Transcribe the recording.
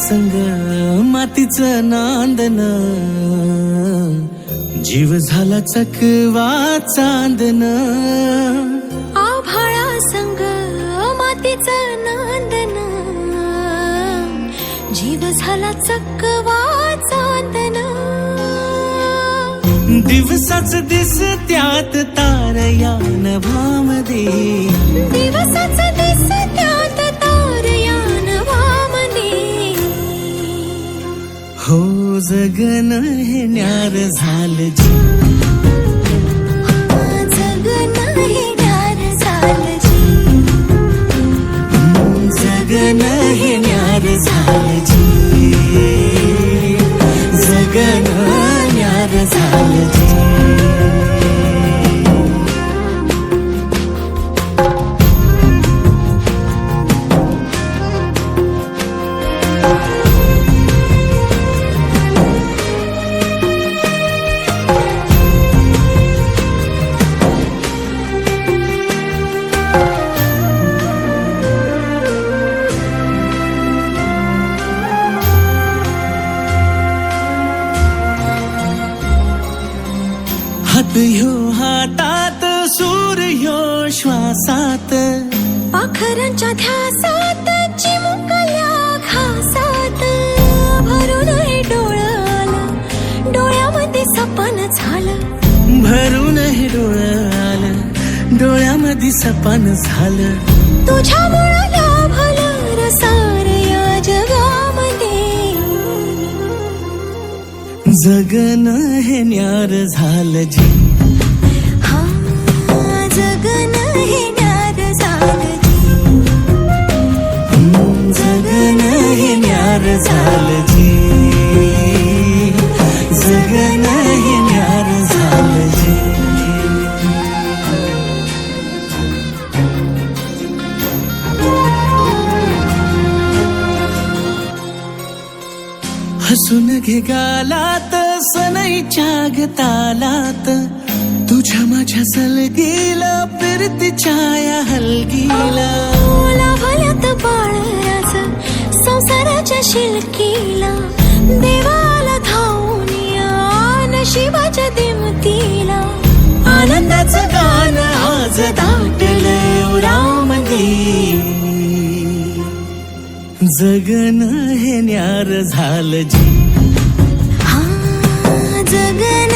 संग मातीचं नांदन, जीव झाला चकवा चांदन. आभाळा संग मातीचं नांदन, जीव झाला चकवा चांदन. दिवसाच दिसत्यात तारया नभामध्ये, दिवसाच दिसत्यात तारया नभामध्ये. हो जगन हे न्यार झालं जी, जगन हे न्यार झालं जी. जगन हे न्यार झालं जी, जगन न्यार झालं जी. हात ह्यो हातात, सूर ह्यो श्वासात, पाखरांच्या ध्यासात, चिमुकल्या घासात. भरून हे डोळं आलं, डोळ्यामध्ये सपन झालं. भरून हे डोळं आलं, डोळ्यामध्ये सपन झालं. तुझ्यामुळं लाभलं रसार या जगामध्ये. जगन हे न्यार झालं जी, हा जगन हे न्यार झालं जी. जगन हे न्यार झालं जी, जगन हे न्यार झालं जी. हसून घे गालात, सनईच्या गतालात, तुझ्या माझ्या सलगीला फिरती छाया हलगीला. लाभल्यात बाळराज संसाराच्या शिलकीला. देवाला धावून या नशिबाच्या दिमतीला. आनंदाचं गाणं आज दाटलं उरामध्ये. जगन हे न्यार झालं जी, हा जगन